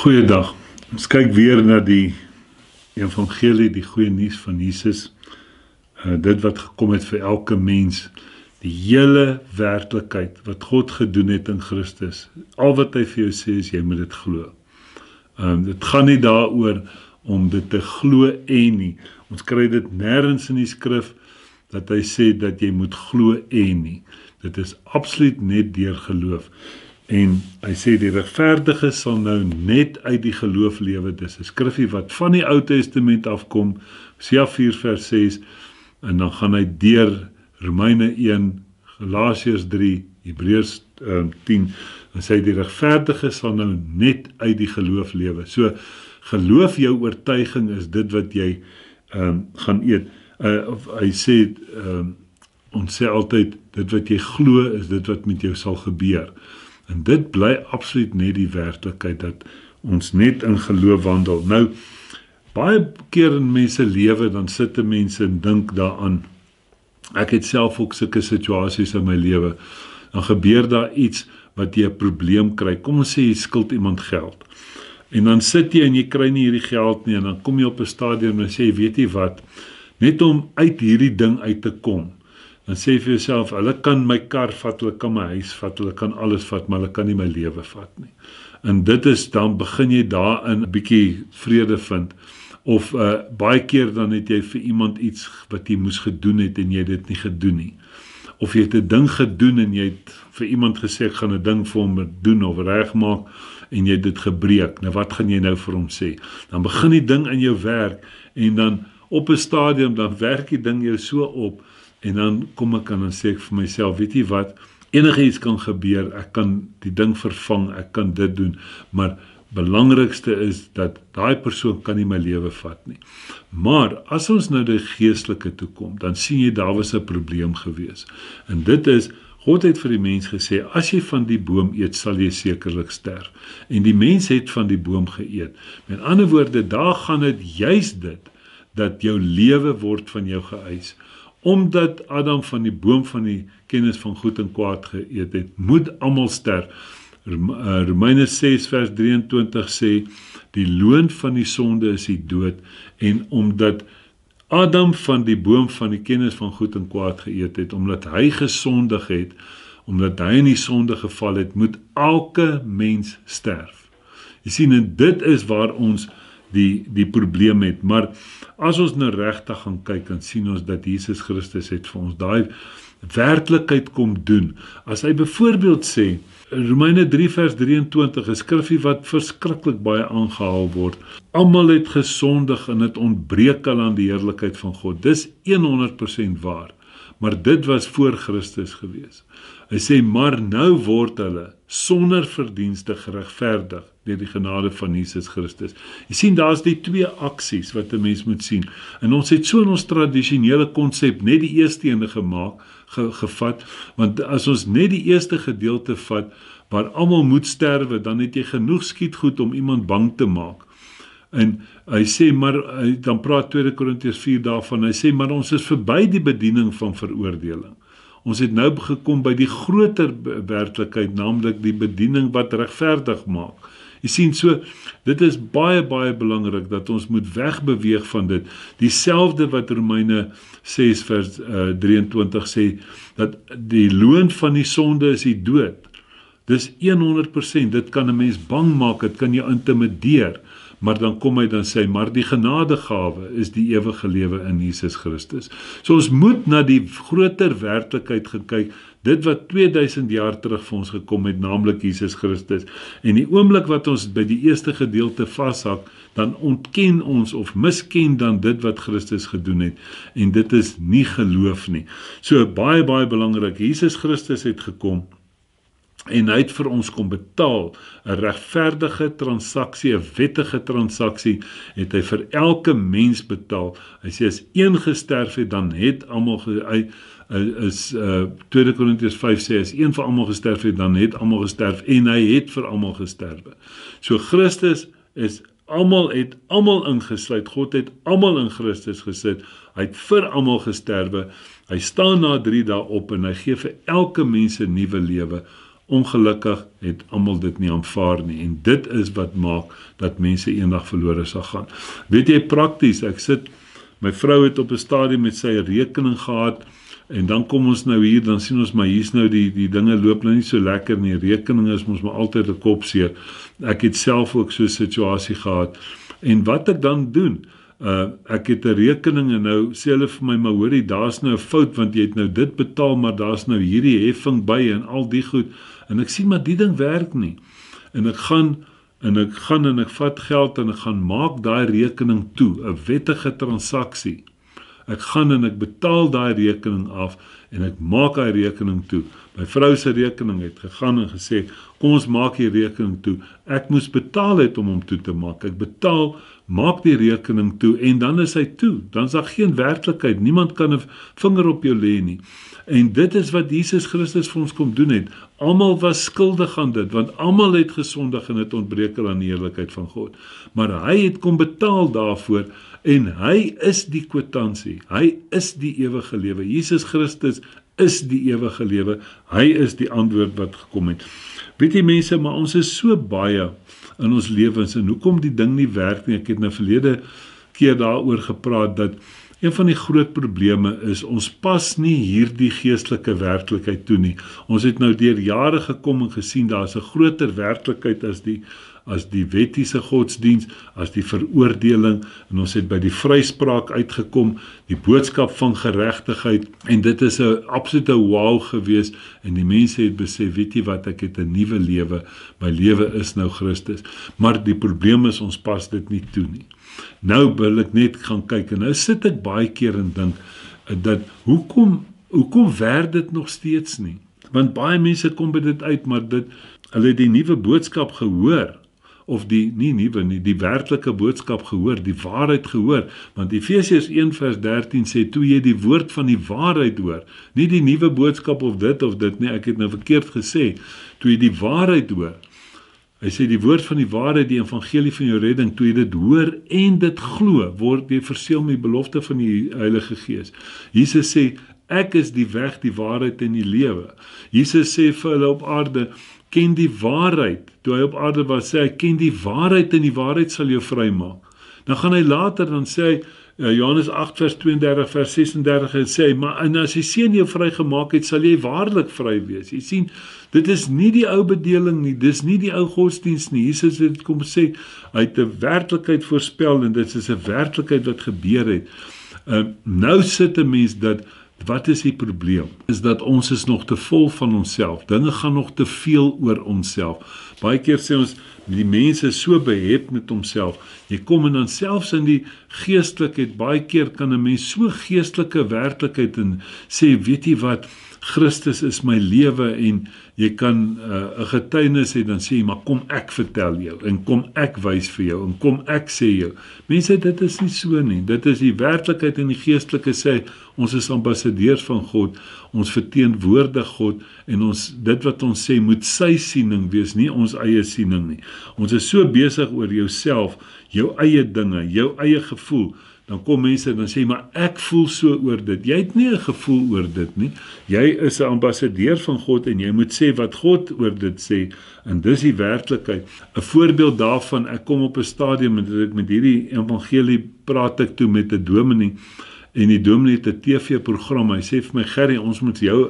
Goeiedag. Ons kyk weer na die evangelie, die goeie nuus van Jesus. Dit wat gekom het vir elke mens. Die hele werklikheid wat God gedoen het in Christus. Al wat hy vir jou sê is, jy moet dit glo. Dit gaan nie daaroor om dit te glo en nie. Ons kry dit nêrens in die skrif dat hy sê dat jy moet glo en nie. Dit is absoluut net deur geloof. En hy sê die regverdige sal nou net uit die geloof lewe. Dis 'n skrifgie wat van die Ou Testament afkom, Hosea 4 vers 6, en dan gaan hy deur Romeine 1, Galasiërs 3, Hebreërs 10, en sê die regverdige sal nou net uit die geloof lewe. So, geloof jou oortuiging is dit wat jy gaan eet. Hy sê, ons sê altyd, dit wat jy glo is dit wat met jou sal gebeur. En dit bly absoluut net die werklikheid, dat ons net in geloof wandel. Nou, baie keer in mense lewe, dan sit mense en dink daaraan. Ek het self ook sulke situasies in my lewe. Dan gebeur daar iets wat jy 'n probleem kry. Kom ons sê jy skuld iemand geld. En dan sit jy en jy kry nie hierdie geld nie, en dan kom jy op 'n stadium en sê, weet jy wat, net om uit hierdie ding uit te kom, dan sê jy vir jouself, hulle kan my kar vat, hulle kan my huis vat, hulle kan alles vat, maar hulle kan nie my lewe vat nie. En dit is, dan begin jy daarin 'n bietjie vrede vind. Of baie keer dan het jy vir iemand iets wat jy moes gedoen het en jy het dit nie gedoen nie. Of jy het 'n ding gedoen en jy het vir iemand gesê, ek gaan 'n ding vir hom doen of regmaak, en jy het dit gebreek. Nou wat gaan jy nou vir hom sê? Dan begin die ding in jou werk, en dan op 'n stadium, dan werk die ding jou so op, en dan kom ek en dan sê ek vir myself, weet jy wat, enige iets kan gebeur, ek kan die ding vervang, ek kan dit doen, maar belangrikste is dat daai persoon kan nie my lewe vat nie. Maar as ons nou die geestelike toe kom, dan sien jy daar was 'n probleem gewees. En dit is, God het vir die mens gesê, as jy van die boom eet, sal jy sekerlik sterf. En die mens het van die boom geëet. Met ander woorde, daar gaan dit juis dit, dat jou lewe word van jou geëis. Omdat Adam van die boom van die kennis van goed en kwaad geëet het, moet almal sterf. Romeine 6 vers 23 sê, die loon van die sonde is die dood, en omdat Adam van die boom van die kennis van goed en kwaad geëet het, omdat hy gesondig het, omdat hy in die sonde geval het, moet elke mens sterf. Jy sien, en dit is waar ons die probleem het, maar as ons nou regtig gaan kyk, dan sien ons dat Jesus Christus het vir ons daai werklikheid kom doen. As hy byvoorbeeld sê, Romeine 3 vers 23, 'n skrifgie wat verskriklik baie aangehaal word, almal het gesondig en het ontbreek al aan die heerlikheid van God. Dis 100% waar, maar dit was voor Christus gewees. Hy sê, maar nou word hulle sonder verdienste geregverdig deur die genade van Jesus Christus. Jy sien, daar's die twee aksies wat 'n mens moet sien. En ons het so in ons tradisionele konsep net die eerste ene gevat, want as ons net die eerste gedeelte vat, waar almal moet sterwe, dan het jy genoeg skietgoed om iemand bang te maak. En hy sê, maar, dan praat 2 Korintiërs 4 daarvan, hy sê, maar ons is verby die bediening van veroordeling. Ons het nou gekom by die groter werklikheid, naamlik die bediening wat regverdig maak. Jy sien, so, dit is baie, baie belangrik, dat ons moet wegbeweeg van dit. Dieselfde wat Romeine 6 vers 23 sê, dat die loon van die sonde is die dood. Dis 100%, dit kan 'n mens bang maak, dit kan jou intimideer, maar dan kom hy dan sê, maar die genadegawe is die ewige lewe in Jesus Christus. So ons moet na die groter werklikheid gekyk, dit wat 2000 jaar terug vir ons gekom het, naamlik Jesus Christus. En die oomblik wat ons by die eerste gedeelte vashak, dan ontken ons of misken dan dit wat Christus gedoen het. En dit is nie geloof nie. So baie, baie belangrik, Jesus Christus het gekom, en hy het vir ons kom betaal, 'n regverdige transaksie, 'n wettige transaksie, het hy vir elke mens betaal. Hy sê, as een gesterf het, dan het almal, 2 Korintiërs 5 sê, as een vir almal gesterf het, dan het almal gesterf, en hy het vir almal gesterwe. So Christus is het almal ingesluit, God het almal in Christus gesit, hy het vir almal gesterwe, hy staan na 3 dae op, en hy gee vir elke mens 'n nuwe lewe, ongelukkig het almal dit nie aanvaar nie, en dit is wat maak dat mense eendag verlore sal gaan. Weet jy, prakties, my vrou het op 'n stadium met sy rekening gehad, en dan kom ons nou hier, dan sien ons maar hier's nou die dinge loop nou nie so lekker nie, rekening is ons maar altyd 'n kop seer. Ek het self ook so 'n situasie gehad, en wat ek dan doen, ek het 'n rekening en nou sê hulle vir my, maar hoorie, daar's nou 'n fout, want jy het nou dit betaal, maar daar's nou hierdie heffing by en al die goed, en ek sien maar die ding werk nie, en ek gaan en ek vat geld en ek gaan maak daai rekening toe, 'n wettige transaksie. Ek gaan en ek betaal daai rekening af en ek maak daai rekening toe. My vrou se rekening het gegaan en gesê, kom ons maak die rekening toe. Ek moes betaal het om hom toe te maak. Ek betaal, maak die rekening toe en dan is hy toe. Dan is daar geen werklikheid. Niemand kan 'n vinger op jou lê nie. En dit is wat Jesus Christus vir ons kom doen het. Almal was skuldig aan dit, want almal het gesondig en het ontbreek aan die heerlikheid van God. Maar hy het kom betaal daarvoor, en hy is die kwitansie. Hy is die ewige lewe. Jesus Christus is die ewige lewe. Hy is die antwoord wat gekom het. Weet jy mense, maar ons is so baie in ons lewens, en hoekom die ding nie werk nie. Ek het nou verlede keer daaroor gepraat, dat een van die groot probleme is, ons pas nie hierdie geestelike werklikheid toe nie. Ons het nou deur jare gekom en gesien, daar is 'n groter werklikheid as die wettiese godsdiens, as die veroordeling, en ons het by die vryspraak uitgekom, die boodskap van geregtigheid, en dit is 'n absolute wow gewees, en die mense het besef, weet jy wat, ek het 'n nuwe lewe, my lewe is nou Christus, maar die probleem is, ons pas dit nie toe nie. Nou wil ek net gaan kyk, en nou sit ek baie keer en dink, dat hoekom werk dit nog steeds nie? Want baie mense kom by dit uit, maar hulle het die nuwe boodskap gehoor, of die werklike boodskap gehoor, die waarheid gehoor, want Efesiërs 1:13 sê, toe jy die woord van die waarheid hoor, nie die nuwe boodskap of dit nie, ek het nou verkeerd gesê, toe jy die waarheid hoor, hy sê die woord van die waarheid, die evangelie van jou redding, toe jy dit hoor en dit glo, word jy verseël met die belofte van die Heilige Gees. Jesus sê, ek is die weg, die waarheid en die lewe. Jesus sê vir hulle op aarde, ken die waarheid. Toe hy op aarde was, sê hy, ken die waarheid en die waarheid sal jou vrymaak. Dan gaan hy later, dan sê hy, Johannes 8:32, vers 36, en sê hy, maar en as die Seun jou vrygemaak het, sal jy waarlik vry wees. Jy sien, dit is nie die ou bedeling nie, dis nie die ou godsdienst nie. Jesus het kom sê, hy het 'n werklikheid voorspel, en dit is 'n werklikheid wat gebeur het. Nou sit 'n mens dat, wat is die probleem? Is dat ons is nog te vol van onsself. Dinge gaan nog te veel oor onsself. Baie keer sê ons, die mense is so behept met homself. Jy kom en dan selfs in die geestelikheid, baie keer kan 'n mens so geestelike werklikheid en sê, weet jy wat, Christus is my lewe, en jy kan 'n getuienis hê, dan sê jy, maar kom ek vertel jou, en kom ek wys vir jou, en kom ek sê jou. Mense, dit is nie so nie. Dit is die werklikheid in die geestelike sê, ons is ambassadeurs van God, ons verteenwoordig God, en dit wat ons sê, moet sy siening wees, nie ons eie siening nie. Ons is so besig oor jouself, jou eie dinge, jou eie gevoel. Dan kom mense en dan sê, maar ek voel so oor dit. Jy het nie 'n gevoel oor dit nie. Jy is 'n ambassadeur van God, en jy moet sê wat God oor dit sê, en dis die werklikheid. 'n Voorbeeld daarvan, ek kom op 'n stadium, en ek met hierdie evangelie praat ek toe met 'n dominee, en die dominee het 'n TV-program, hy sê vir my, Gerrie,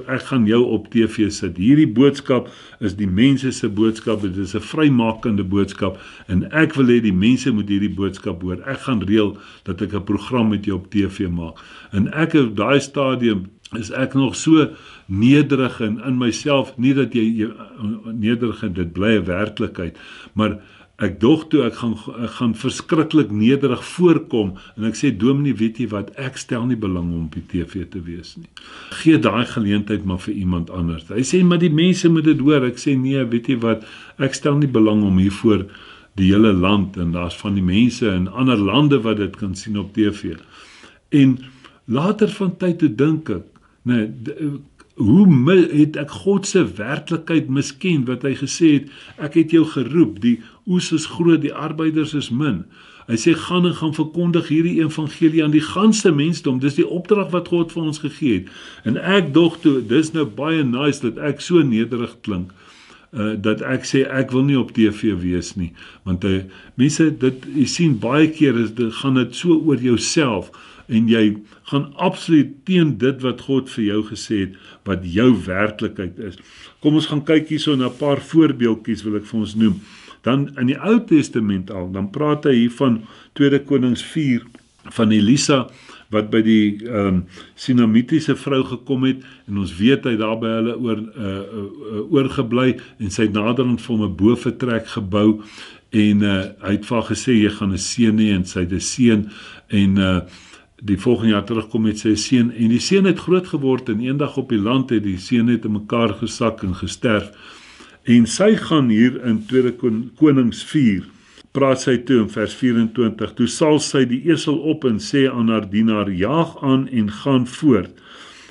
ek gaan jou op TV sit. Hierdie boodskap is die mense se boodskap, dit is 'n vrymakende boodskap, en ek wil hê die mense moet hierdie boodskap hoor. Ek gaan reël dat ek 'n program met jou op TV maak. En ek op daai stadium is ek nog so nederig in myself, nie dat jy nederig en dit bly 'n werklikheid, maar ek dog toe, ek gaan verskriklik nederig voorkom, en ek sê, dominee, weet jy wat, ek stel nie belang om op die TV te wees nie. Gee daai geleentheid maar vir iemand anders. Hy sê, maar die mense moet dit hoor. Ek sê, nee, weet jy wat, ek stel nie belang om hier voor die hele land, en daar's van die mense in ander lande wat dit kan sien op TV. En later van tyd te dink ek, hoe het ek God se werklikheid misken, wat hy gesê het, ek het jou geroep, die oes is groot, die arbeiders is min. Hy sê, gaan en gaan verkondig hierdie evangelie aan die ganse mensdom, dis die opdrag wat God vir ons gegee het. En ek dog toe, dis nou baie nice, dat ek so nederig klink, dat ek sê ek wil nie op TV wees nie, want mense, jy sien baie keer gaan dit so oor jouself, en jy gaan absoluut teen dit wat God vir jou gesê het, wat jou werklikheid is. Kom ons gaan kyk hierso na 'n paar voorbeeldjies wil ek vir ons noem. Dan in die Ou Testament al, dan praat hy hier van 2 Konings 4, van Elisa, wat by die Sinamitiese vrou gekom het, en ons weet hy daar by hulle oorgebly, en sy het naderhand vir hom 'n bovertrek gebou, en hy het vir haar gesê, jy gaan 'n seun hê, en sy het 'n seun, en die volgende jaar terugkom met sy seun, en die seun het groot geword, en eendag op die land het die seun het in mekaar gesak en gesterf, en sy gaan hier in 2 Konings 4, praat sy toe in vers 24, toe sal sy die esel op en sê aan haar dienaar, jaag aan en gaan voort,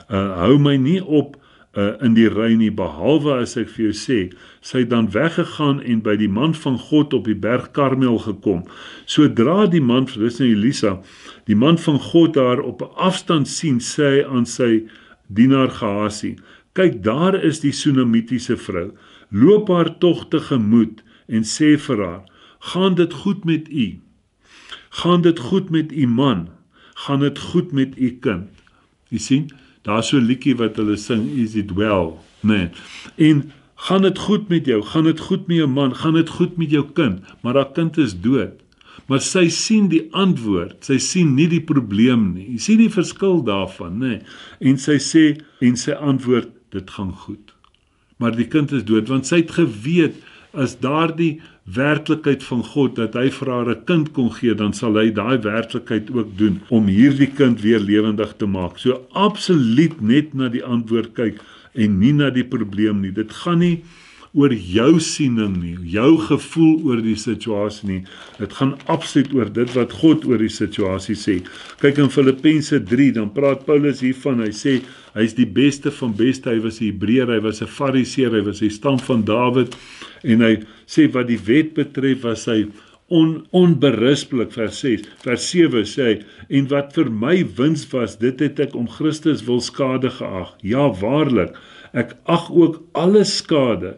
hou my nie op in die ry nie, behalwe as ek vir jou sê, sy het dan weggegaan en by die man van God op die berg Karmel gekom, sodra die man, dis nou Elisa, die man van God daar op 'n afstand sien, sê hy aan sy dienaar Gehasie, kyk daar is die Sunamitiese vrou, loop haar tog tegemoet en sê vir haar, gaan dit goed met u? Gaan dit goed met u man? Gaan dit goed met u kind? Jy sien, daar is so 'n liedjie wat hulle sing, is it well? Nee. En gaan dit goed met jou? Gaan dit goed met jou man? Gaan dit goed met jou kind? Maar haar kind is dood. Maar sy sien die antwoord, sy sien nie die probleem nie. Jy sien die verskil daarvan, nee. En sy sê, en sy antwoord, dit gaan goed. Maar die kind is dood, want sy het geweet, as daardie werklikheid van God, dat hy vir haar 'n kind kon gee, dan sal hy daai werklikheid ook doen, om hierdie kind weer lewendig te maak. So absoluut net na die antwoord kyk, en nie na die probleem nie. Dit gaan nie oor jou siening nie, jou gevoel oor die situasie nie. Dit gaan absoluut oor dit wat God oor die situasie sê. Kyk in Filippense 3, dan praat Paulus hiervan, hy sê, hy is die beste van beste, hy was 'n Hebreër, hy was 'n Fariseer, hy was die stam van Dawid, en hy sê wat die wet betref, was hy onberispelik, vers 6, vers 7 sê hy, en wat vir my wins was, dit het ek om Christus wil skade geag. Ja, waarlik, ek ag ook alle skade,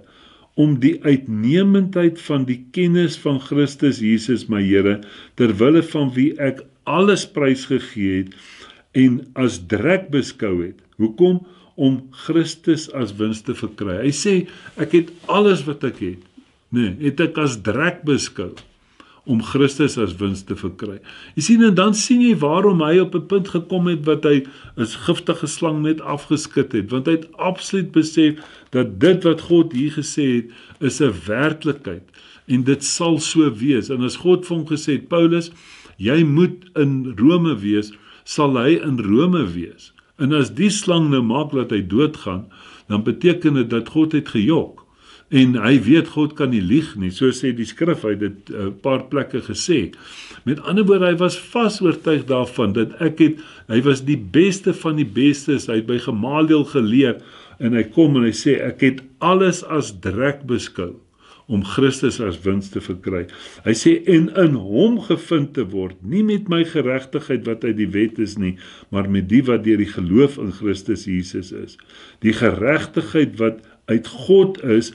om die uitnemendheid van die kennis van Christus Jesus my Here, terwille van wie ek alles prysgegee het, en as drek beskou het. Hoekom? Om Christus as wins te verkry. Hy sê, ek het alles wat ek het, het ek as drek beskou, om Christus as wins te verkry. Jy sien, en dan sien jy waarom hy op 'n punt gekom het, wat hy as giftige slang net afgeskit het, want hy het absoluut besef, dat dit wat God hier gesê het, is 'n werklikheid, en dit sal so wees, en as God vir hom gesê het, Paulus, jy moet in Rome wees, sal hy in Rome wees, en as die slang nou maak dat hy doodgaan, dan beteken dit dat God het gejok, en hy weet God kan nie lieg nie, so sê die skrif, hy het dit 'n paar plekke gesê. Met ander woorde, hy was vas oortuig daarvan, dat hy was die beste van die bestes, hy het by Gamaliel geleer, en hy kom en hy sê, ek het alles as drek beskou, om Christus as wins te verkry. Hy sê, en in hom gevind te word, nie met my geregtigheid wat uit die wet is nie, maar met die wat deur die geloof in Christus Jesus is. Die geregtigheid wat uit God is,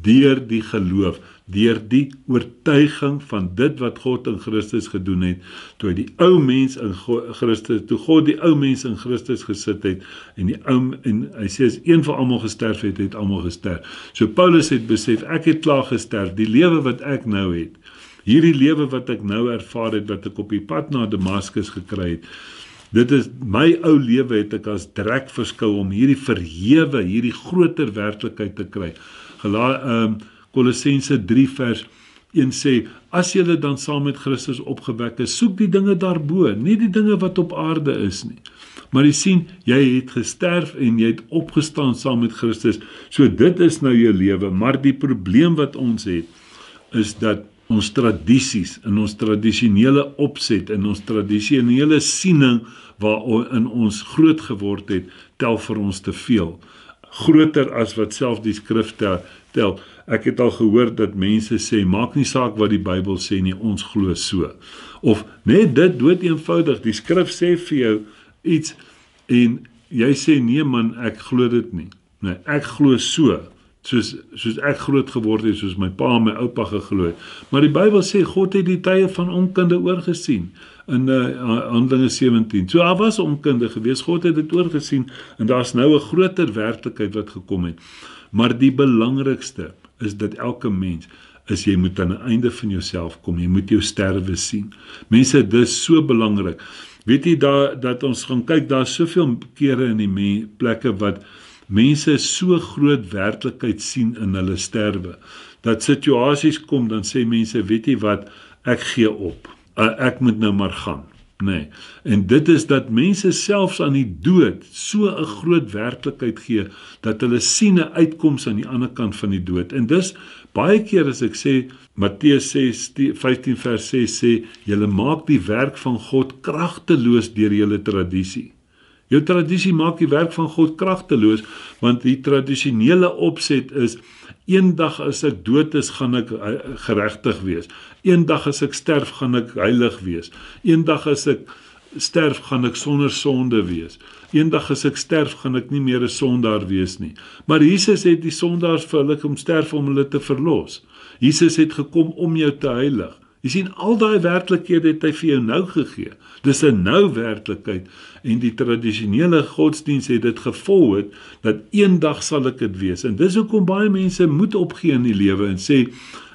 deur die geloof, deur die oortuiging van dit wat God in Christus gedoen het, toe die ou mens in Christus, toe God die ou mens in Christus gesit het, en hy sê, as een van almal gesterf het, het almal gesterf. So Paulus het besef, ek het klaar gesterf, die lewe wat ek nou het, hierdie lewe wat ek nou ervaar het, wat ek op die pad na Damaskus gekry het, dit is, my ou lewe het ek as drek verskou, om hierdie verhewe, hierdie groter werklikheid te kry. Kolossense 3 vers 1 sê, as julle dan saam met Christus opgewek is, soek die dinge daarbo, nie die dinge wat op aarde is nie. Maar jy sien, jy het gesterf en jy het opgestaan saam met Christus, so dit is nou jou lewe, maar die probleem wat ons het, is dat ons tradisies, in ons tradisionele opset, in ons tradisionele siening, waarin ons groot geword het, tel vir ons te veel. Groter as wat self die skrif tel. Ek het al gehoor dat mense sê, maak nie saak wat die Bybel sê nie, ons glo so. Of net dit dood eenvoudig, die skrif sê vir jou iets, en jy sê, nee man, ek glo dit nie. Nee, ek glo so, soos ek groot geword het, soos my pa en my oupa geglo het. Maar die Bybel sê, God het die tye van onkunde oorgesien, in Handelinge 17. So daar was onkunde gewees, God het dit oorgesien, en daar's nou 'n groter werklikheid wat gekom het. Maar die belangrikste is dat elke mens, jy moet aan die einde van jouself kom, jy moet jou sterwe sien. Mense, dit is so belangrik. Weet jy, dat ons gaan kyk, daar is soveel kere in die plekke wat mense so groot werklikheid sien in hulle sterwe, dat situasies kom, dan sê mense, weet jy wat, ek gee op, ek moet nou maar gaan. Nee. En dit is dat mense selfs aan die dood so 'n groot werklikheid gee, dat hulle sien 'n uitkoms aan die ander kant van die dood. En dis baie keer as ek sê, Matteus 15 vers 6 sê, julle maak die werk van God kragteloos deur julle tradisie. Jou tradisie maak die werk van God kragteloos, want die tradisionele opset is, eendag as ek dood is, gaan ek geregtig wees. Eendag as ek sterf, gaan ek heilig wees. Eendag as ek sterf, gaan ek sonder sonde wees. Eendag as ek sterf, gaan ek nie meer 'n sondaar wees nie. Maar Jesus het die sondaars vir hulle kom sterf om hulle te verlos. Jesus het gekom om jou te heilig. Jy sien, al daai werklikhede het hy vir jou nou gegee. Dis 'n nou werklikheid, en die tradisionele godsdiens het dit gevolg, dat eendag sal ek dit wees. En dis hoekom baie mense moet opgee in die lewe en sê,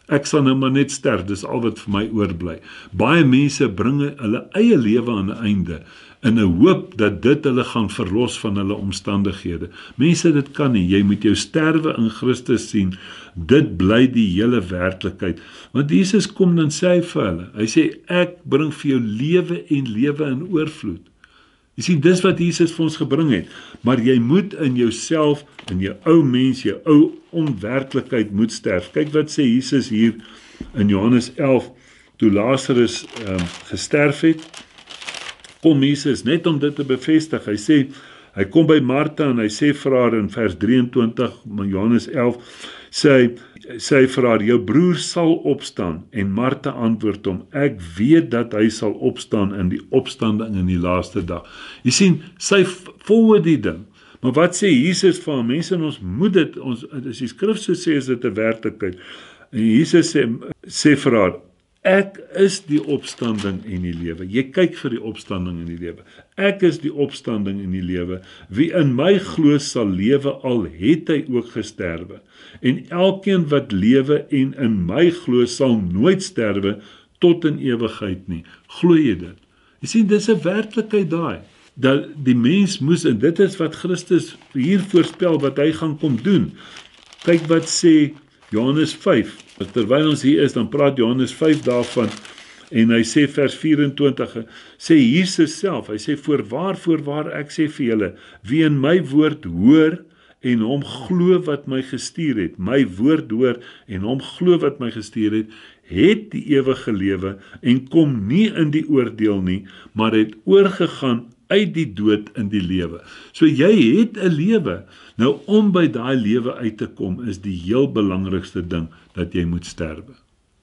ek sal nou maar net sterf, dis al wat vir my oorbly. Baie mense bring hulle eie lewe aan 'n einde, in 'n hoop dat dit hulle gaan verlos van hulle omstandighede. Mense, dit kan nie, jy moet jou sterwe in Christus sien, dit bly die hele werklikheid. Want Jesus kom dan sê hy vir hulle, hy sê, ek bring vir jou lewe en lewe in oorvloed. Jy sien, dis wat Jesus vir ons gebring het, maar jy moet in jouself, in jou ou mens, jou ou onwerklikheid moet sterf. Kyk wat sê Jesus hier in Johannes 11, toe Lazarus gesterf het, kom Jesus net om dit te bevestig. Hy sê, hy kom by Martha en hy sê vir haar in vers 23, Johannes 11, sê hy vir haar, jou broer sal opstaan, en Martha antwoord hom, ek weet dat hy sal opstaan in die opstanding in die laaste dag. Jy sien, sy volg die ding, maar wat sê Jesus vir mense, en ons moet dit, as die skrif so sê, is dit 'n werklikheid. En Jesus sê vir haar, ek is die opstanding en die lewe. Jy kyk vir die opstanding en die lewe. Ek is die opstanding en die lewe. Wie in my glo sal lewe, al het hy ook gesterwe. En elkeen wat lewe en in my glo sal nooit sterwe tot in ewigheid nie. Glo jy dit? Jy sien, dis 'n werklikheid daai, dat die mens moes, en dit is wat Christus hier voorspel, wat hy gaan kom doen. Kyk wat sê Johannes 5, terwyl ons hier is, dan praat Johannes 5 daarvan, en hy sê vers 24, sê Jesus self, hy sê, voorwaar ek sê vir julle, wie in my woord hoor, en hom glo wat my gestuur het, my woord hoor, en hom glo wat my gestuur het die ewige lewe, en kom nie in die oordeel nie, maar het oorgegaan uit die dood in die lewe. So jy het 'n lewe. Nou om by daai lewe uit te kom, is die heel belangrikste ding, dat jy moet sterwe.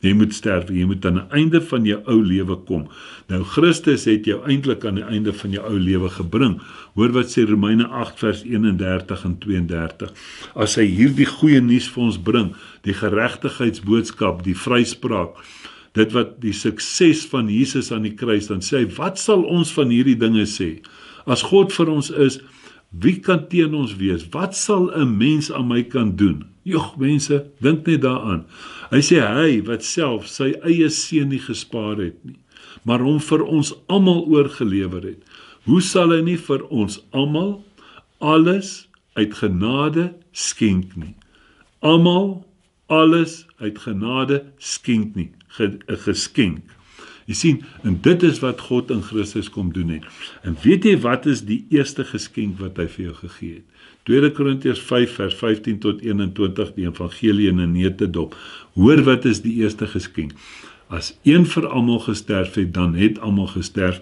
Jy moet sterwe, jy moet aan die einde van jou ou lewe kom. Nou Christus het jou eintlik aan die einde van jou ou lewe gebring. Hoor wat sê Romeine 8 vers 31 en 32. As hy hierdie goeie nuus vir ons bring, die geregtigheidsboodskap, die vryspraak, dit wat die sukses van Jesus aan die kruis, dan sê hy, wat sal ons van hierdie dinge sê? As God vir ons is, wie kan teen ons wees? Wat sal 'n mens aan my kan doen? Jog, mense, dink net daaraan. Hy sê, hy wat self sy eie seun nie gespaar het nie, maar hom vir ons almal oorgelewer het. Hoe sal hy nie vir ons almal alles uit genade skenk nie? Almal alles uit genade skenk nie, 'n geskenk. Jy sien, en dit is wat God in Christus kom doen het. En weet jy wat is die eerste geskenk wat hy vir jou gegee het? 2 Korintiërs 5 vers 15 tot 21, die evangelie in 'n neutedop. Hoor wat is die eerste geskenk? As een vir almal gesterf het, dan het almal gesterf,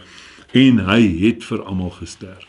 en hy het vir almal gesterf.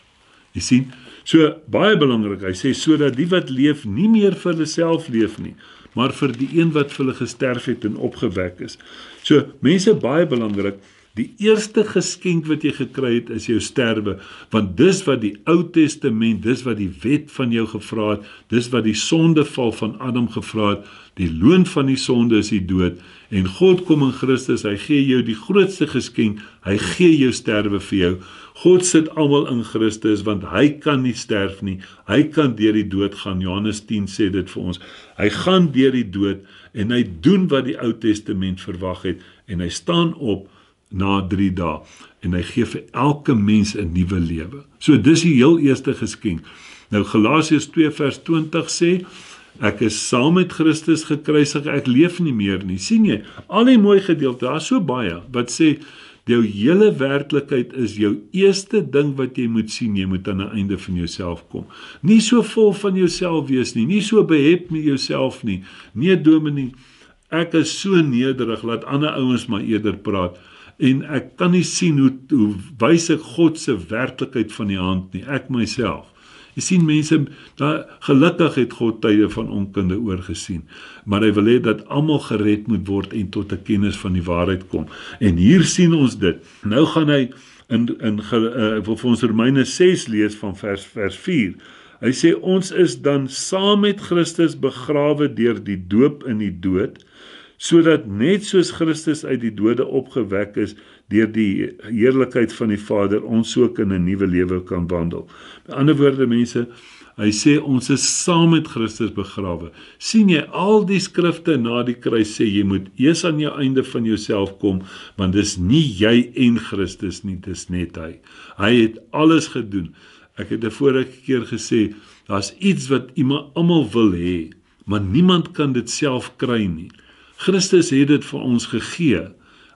Jy sien, so baie belangrik, hy sê, sodat die wat leef nie meer vir hulle self leef nie, maar vir die een wat vir hulle gesterf het en opgewek is. So, mense, baie belangrik, Die eerste geskenk wat jy gekry het is jou sterwe, want dis wat die Ou Testament, dis wat die wet van jou gevra het, dis wat die sondeval van Adam gevra het, die loon van die sonde is die dood, en God kom in Christus, hy gee jou die grootste geskenk, hy gee jou sterwe vir jou. God sit almal in Christus, want hy kan nie sterf nie, hy kan deur die dood gaan, Johannes 10 sê dit vir ons, hy gaan deur die dood, en hy doen wat die Ou Testament verwag het, en hy staan op na 3 dae, en hy gee vir elke mens 'n nuwe lewe. So dis die heel eerste geskenk. Nou Galasiërs 2 vers 20 sê, ek is saam met Christus gekruisig, ek leef nie meer nie. Sien jy, al die mooi gedeelte, daar is so baie, wat sê, jou hele werklikheid is jou eerste ding wat jy moet sien, jy moet aan die einde van jouself kom. Nie so vol van jouself wees nie, nie so behep met jouself nie. Nee dominee, ek is so nederig, laat ander ouens maar eerder praat. En ek kan nie sien hoe wys ek God se werklikheid van die hand nie, ek myself. Jy sien mense, gelukkig het God tye van onkunde oorgesien, maar hy wil hê dat almal gered moet word en tot 'n kennis van die waarheid kom. En hier sien ons dit. Nou gaan hy wil vir ons Romeine 6 lees van vers 4. Hy sê, ons is dan saam met Christus begrawe deur die doop in die dood, sodat net soos Christus uit die dode opgewek is deur die heerlikheid van die Vader, ons ook in 'n nuwe lewe kan wandel. Met ander woorde mense, hy sê ons is saam met Christus begrawe. Sien jy, al die skrifte na die kruis sê, jy moet eers aan jou einde van jouself kom, want dis nie jy en Christus nie, dis net hy. Hy het alles gedoen. Ek het 'n vorige keer gesê, daar's iets wat iemand almal wil hê, maar niemand kan dit self kry nie. Christus het dit vir ons gegee.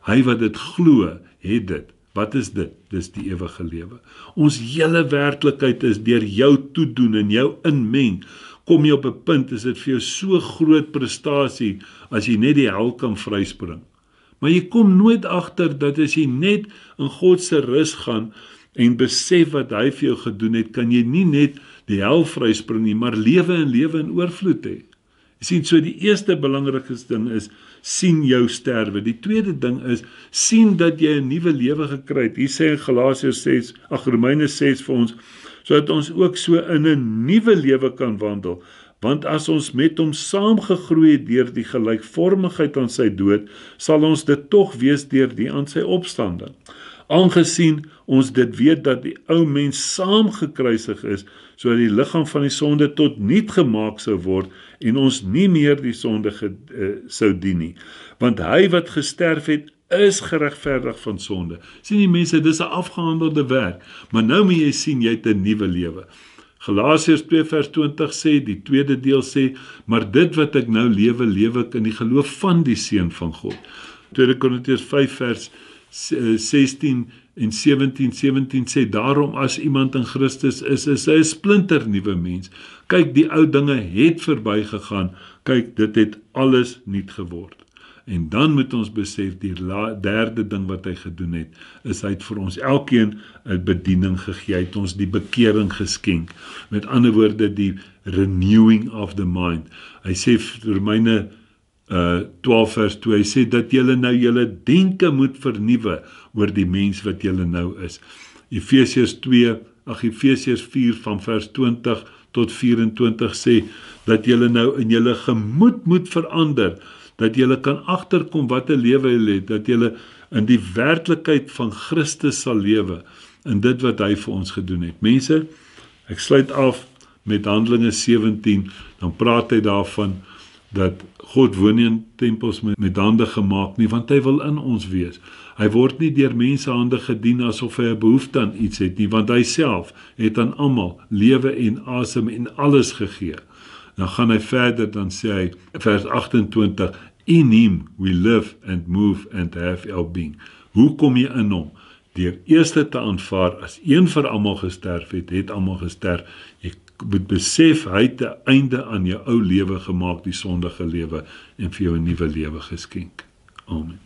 Hy wat dit glo, het dit. Wat is dit? Dis die ewige lewe. Ons hele werklikheid is deur jou toedoen en jou inmeng. Kom jy op 'n punt, is dit vir jou so groot prestasie as jy net die hel kan vryspring. Maar jy kom nooit agter dat as jy net in God se rus gaan en besef wat hy vir jou gedoen het, kan jy nie net die hel vryspring nie, maar lewe in oorvloed hê. Jy sien, so die eerste belangrikste ding is, sien jou sterwe. Die tweede ding is, sien dat jy 'n nuwe lewe gekry het. Hier sê in Romeine 6 vir ons, sodat ons ook so in 'n nuwe lewe kan wandel. Want as ons met hom saamgegroei het deur die gelykvormigheid aan sy dood, sal ons dit tog wees deur die aan sy opstanding. Aangesien ons dit weet dat die ou mens saamgekruisig is, sodat die liggaam van die sonde tot niet gemaak sou word en ons nie meer die sonde sou dien nie. Want hy wat gesterf het, is geregverdig van sonde. Sien die mense, dis 'n afgehandelde werk, maar nou moet jy sien, jy het 'n nuwe lewe. Galasiërs 2 vers 20 sê, die tweede deel sê, maar dit wat ek nou lewe ek in die geloof van die Seun van God. 2 Korintiërs 5 vers 16 en 17 sê, daarom as iemand in Christus is hy 'n splinter nuwe mens. Kyk, die ou dinge het verbygegaan, kyk, dit het alles nuut geword. En dan moet ons besef, die derde ding wat hy gedoen het, is hy het vir ons elkeen 'n bediening gegee, hy het ons die bekering geskenk. Met ander woorde, die renewing of the mind. Hy sê, Romeine 12 vers 2, hy sê dat julle nou julle denke moet vernuwe oor die mens wat julle nou is. Efesiërs 4 van vers 20 tot 24 sê, dat julle nou in julle gemoed moet verander, dat julle kan agterkom wat 'n lewe julle het, dat julle in die werklikheid van Christus sal lewe, in dit wat hy vir ons gedoen het. Mense, ek sluit af met Handelinge 17, dan praat hy daarvan, dat God woon nie in tempels met hande gemaak nie, want hy wil in ons wees. Hy word nie deur mense hande gedien asof hy 'n behoefte aan iets het nie, want hy self het aan almal lewe en asem en alles gegee. Dan gaan hy verder, dan sê hy, vers 28, in him we live and move and have our being. Hoe kom jy in hom? Deur eerste te aanvaar, as een vir almal gesterf het almal gesterf. Jy moet besef, hy het 'n einde aan jou ou lewe gemaak, die sondige lewe, en vir jou 'n nuwe lewe geskenk. Amen.